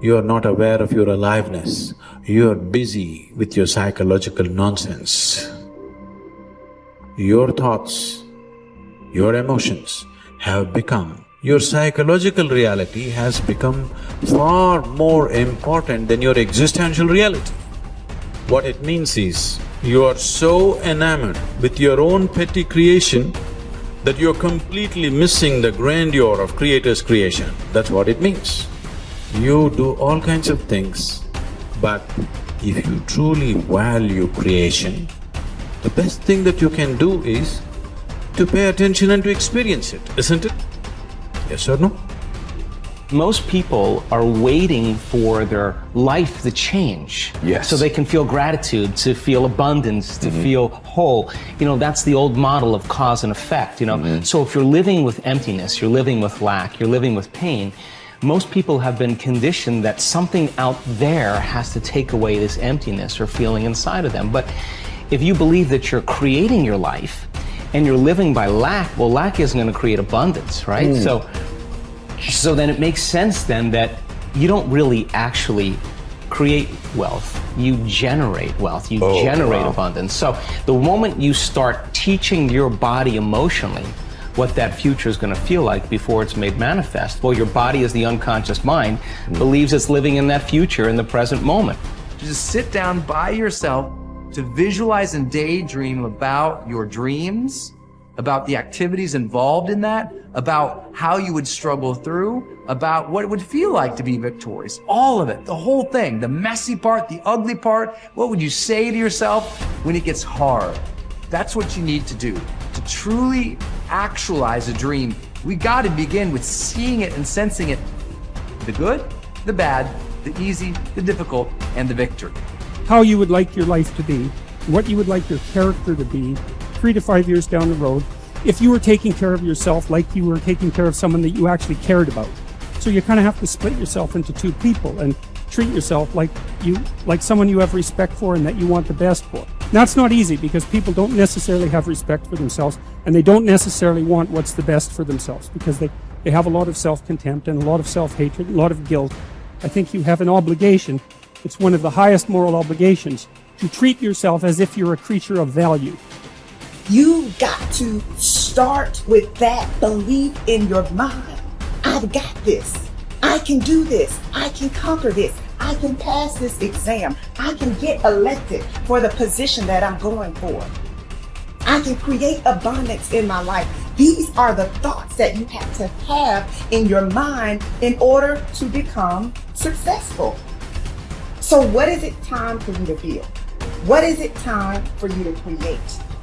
You are not aware of your aliveness. You are busy with your psychological nonsense. Your thoughts, your emotions have become, your psychological reality has become far more important than your existential reality. What it means is, you are so enamored with your own petty creation that you're completely missing the grandeur of Creator's creation. That's what it means. You do all kinds of things, but if you truly value creation, the best thing that you can do is to pay attention and to experience it, isn't it? Yes or no? Most people are waiting for their life to change. Yes. So they can feel gratitude, to feel abundance, to feel whole. You know, that's the old model of cause and effect, you know. So if you're living with emptiness, you're living with lack, you're living with pain, most people have been conditioned that something out there has to take away this emptiness or feeling inside of them. But if you believe that you're creating your life and you're living by lack, well, lack isn't going to create abundance, right? So then it makes sense then that you don't really actually create wealth, you generate wealth, you generate abundance. So the moment you start teaching your body emotionally what that future is going to feel like before it's made manifest, well, your body, as the unconscious mind, believes it's living in that future in the present moment. Just sit down by yourself to visualize and daydream about your dreams, about the activities involved in that, about how you would struggle through, about what it would feel like to be victorious. All of it, the whole thing, the messy part, the ugly part. What would you say to yourself when it gets hard? That's what you need to do. To truly actualize a dream, we got to begin with seeing it and sensing it. The good, the bad, the easy, the difficult, and the victory. How you would like your life to be, what you would like your character to be 3 to 5 years down the road, if you were taking care of yourself like you were taking care of someone that you actually cared about. So you kind of have to split yourself into two people and treat yourself like someone you have respect for and that you want the best for. That's not easy because people don't necessarily have respect for themselves and they don't necessarily want what's the best for themselves because they have a lot of self-contempt and a lot of self-hatred, a lot of guilt. I think you have an obligation, it's one of the highest moral obligations, to treat yourself as if you're a creature of value. You got to start with that belief in your mind. I've got this. I can do this. I can conquer this. I can pass this exam. I can get elected for the position that I'm going for. I can create abundance in my life. These are the thoughts that you have to have in your mind in order to become successful. So what is it time for you to feel? What is it time for you to create?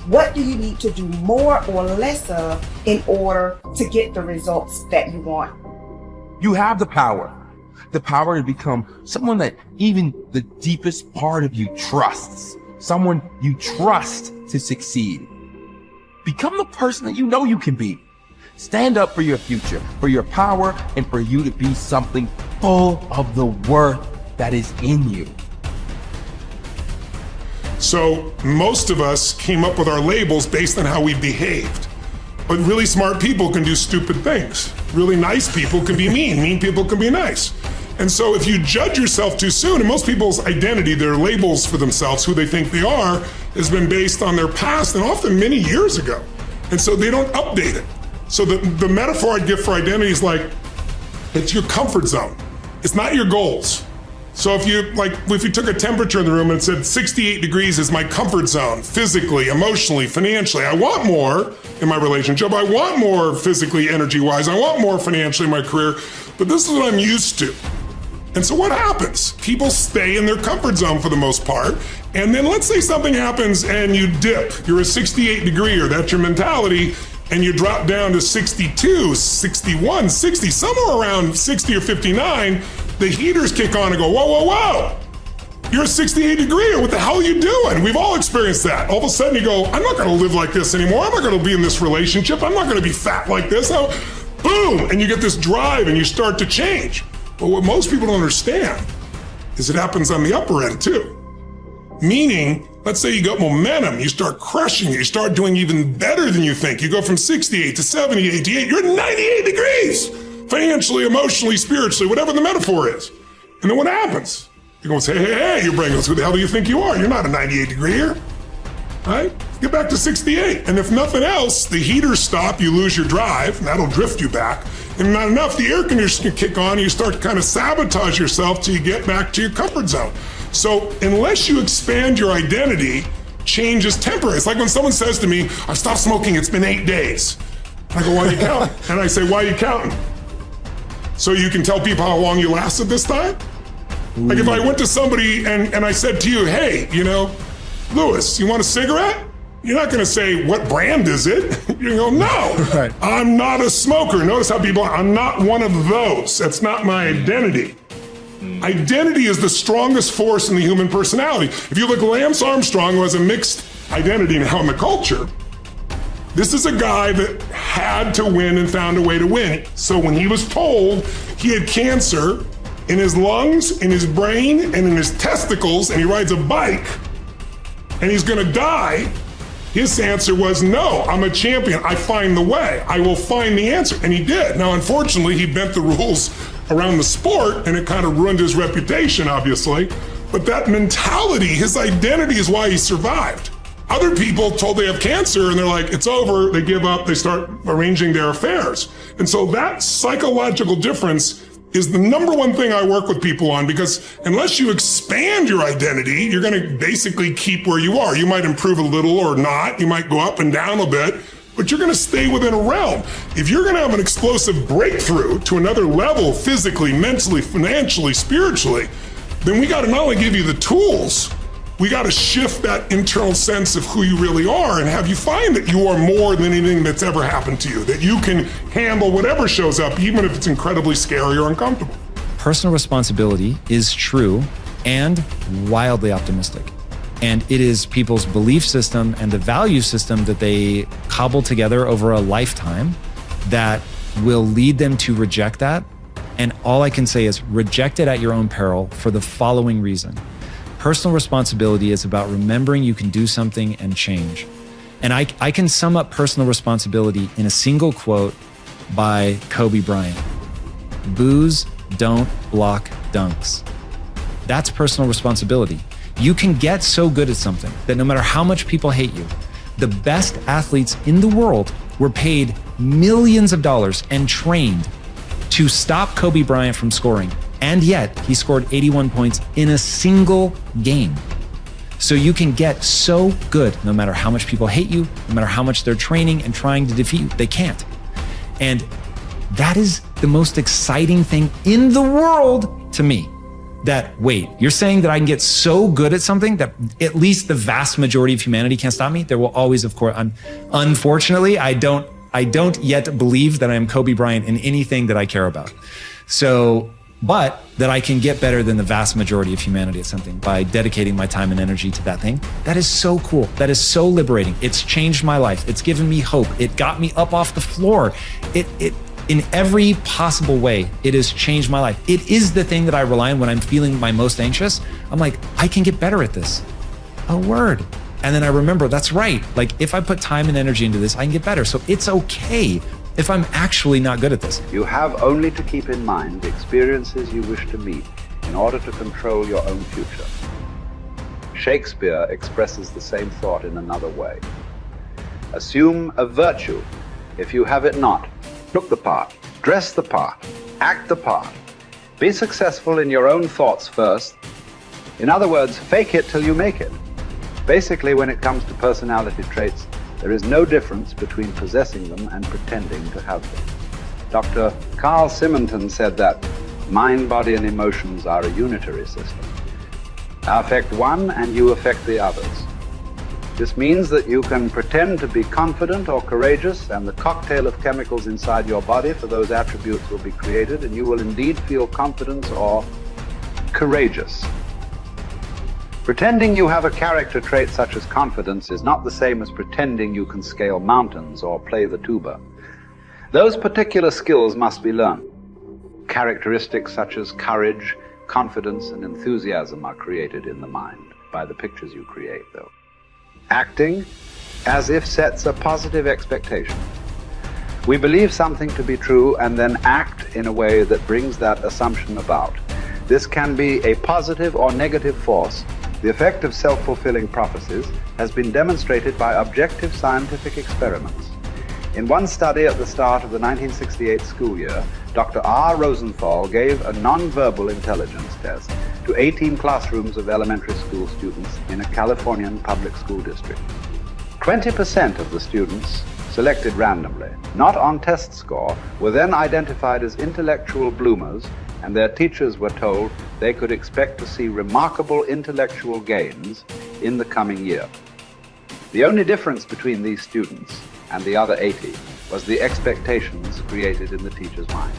What do you need to do more or less of in order to get the results that you want? You have the power to become someone that even the deepest part of you trusts, someone you trust to succeed. Become the person that you know you can be. Stand up for your future, for your power, and for you to be something full of the worth that is in you. So most of us came up with our labels based on how we behaved. But really smart people can do stupid things. Really nice people can be mean. Mean people can be nice. And so if you judge yourself too soon, and most people's identity, their labels for themselves, who they think they are, has been based on their past and often many years ago. And so they don't update it. So the metaphor I'd give for identity is like, it's your comfort zone. It's not your goals. So if you took a temperature in the room and said 68 degrees is my comfort zone, physically, emotionally, financially, I want more in my relationship, I want more physically, energy-wise, I want more financially in my career, but this is what I'm used to. And so what happens? People stay in their comfort zone for the most part, and then let's say something happens and you dip, you're a 68 degree, or that's your mentality, and you drop down to 62, 61, 60, somewhere around 60 or 59, the heaters kick on and go, whoa, whoa, whoa. You're a 68 degree, what the hell are you doing? We've all experienced that. All of a sudden you go, I'm not gonna live like this anymore. I'm not gonna be in this relationship. I'm not gonna be fat like this. Boom, and you get this drive and you start to change. But what most people don't understand is it happens on the upper end too. Meaning, let's say you got momentum, you start crushing it, you start doing even better than you think. You go from 68 to 70, 88, you're at 98 degrees. Financially, emotionally, spiritually, whatever the metaphor is. And then what happens? You're going to say, hey, your brain goes, who the hell do you think you are? You're not a 98 degree here. Right? Get back to 68. And if nothing else, the heaters stop, you lose your drive, and that'll drift you back. And not enough, the air conditioner can kick on, and you start to kind of sabotage yourself till you get back to your comfort zone. So unless you expand your identity, change is temporary. It's like when someone says to me, I've stopped smoking, it's been 8 days. I go, why are you counting? And I say, why are you counting? So you can tell people how long you lasted this time? Like if I went to somebody and I said to you, hey, you know, Louis, you want a cigarette? You're not going to say, what brand is it? You go, no, Right. I'm not a smoker. Notice how people, I'm not one of those. That's not my identity. Identity is the strongest force in the human personality. If you look at Lance Armstrong, who has a mixed identity now in the culture, this is a guy that had to win and found a way to win. So when he was told he had cancer in his lungs, in his brain, and in his testicles, and he rides a bike, and he's gonna die, his answer was, no, I'm a champion. I find the way. I will find the answer. And he did. Now, unfortunately, he bent the rules around the sport, and it kind of ruined his reputation, obviously. But that mentality, his identity is why he survived. Other people told they have cancer, and they're like, it's over, they give up, they start arranging their affairs. And so that psychological difference is the number one thing I work with people on, because unless you expand your identity, you're going to basically keep where you are. You might improve a little or not. You might go up and down a bit, but you're going to stay within a realm. If you're going to have an explosive breakthrough to another level, physically, mentally, financially, spiritually, then we got to not only give you the tools, we got to shift that internal sense of who you really are and have you find that you are more than anything that's ever happened to you, that you can handle whatever shows up, even if it's incredibly scary or uncomfortable. Personal responsibility is true and wildly optimistic. And it is people's belief system and the value system that they cobble together over a lifetime that will lead them to reject that. And all I can say is reject it at your own peril for the following reason. Personal responsibility is about remembering you can do something and change. And I can sum up personal responsibility in a single quote by Kobe Bryant. Boos don't block dunks. That's personal responsibility. You can get so good at something that no matter how much people hate you, the best athletes in the world were paid millions of dollars and trained to stop Kobe Bryant from scoring. And yet he scored 81 points in a single game. So you can get so good no matter how much people hate you, no matter how much they're training and trying to defeat you, they can't. And that is the most exciting thing in the world to me. That, wait, you're saying that I can get so good at something that at least the vast majority of humanity can't stop me? There will always, of course, unfortunately, I don't yet believe that I am Kobe Bryant in anything that I care about. So, but that I can get better than the vast majority of humanity at something by dedicating my time and energy to that thing. That is so cool. That is so liberating. It's changed my life. It's given me hope. It got me up off the floor. It in every possible way, it has changed my life. It is the thing that I rely on when I'm feeling my most anxious. I'm like, I can get better at this. A word. And then I remember, that's right. Like if I put time and energy into this, I can get better. So it's okay if I'm actually not good at this. You have only to keep in mind the experiences you wish to meet in order to control your own future. Shakespeare expresses the same thought in another way. Assume a virtue if you have it not. Look the part, dress the part, act the part. Be successful in your own thoughts first. In other words, fake it till you make it. Basically, when it comes to personality traits, there is no difference between possessing them and pretending to have them. Dr. Carl Simonton said that mind, body, and emotions are a unitary system. I affect one and you affect the others. This means that you can pretend to be confident or courageous, and the cocktail of chemicals inside your body for those attributes will be created, and you will indeed feel confidence or courageous. Pretending you have a character trait such as confidence is not the same as pretending you can scale mountains or play the tuba. Those particular skills must be learned. Characteristics such as courage, confidence, and enthusiasm are created in the mind by the pictures you create, though. Acting as if sets a positive expectation. We believe something to be true and then act in a way that brings that assumption about. This can be a positive or negative force. The effect of self-fulfilling prophecies has been demonstrated by objective scientific experiments. In one study at the start of the 1968 school year, Dr. R. Rosenthal gave a non-verbal intelligence test to 18 classrooms of elementary school students in a Californian public school district. 20% of the students, selected randomly, not on test score, were then identified as intellectual bloomers, and their teachers were told they could expect to see remarkable intellectual gains in the coming year. The only difference between these students and the other 80 was the expectations created in the teachers' minds.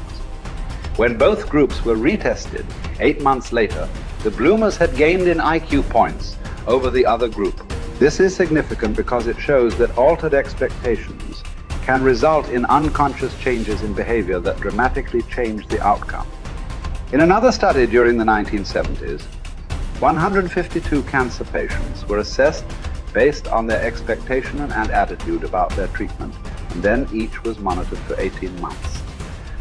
When both groups were retested 8 months later, the bloomers had gained in IQ points over the other group. This is significant because it shows that altered expectations can result in unconscious changes in behavior that dramatically change the outcome. In another study during the 1970s, 152 cancer patients were assessed based on their expectation and attitude about their treatment, and then each was monitored for 18 months.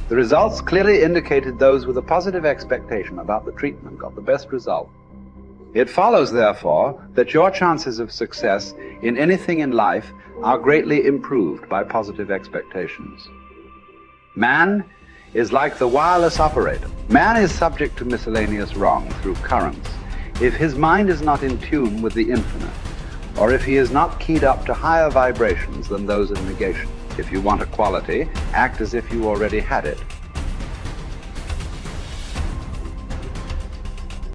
The results clearly indicated those with a positive expectation about the treatment got the best result. It follows, therefore, that your chances of success in anything in life are greatly improved by positive expectations. Man is like the wireless operator. Man is subject to miscellaneous wrong through currents if his mind is not in tune with the infinite, or if he is not keyed up to higher vibrations than those of negation. If you want a quality, act as if you already had it.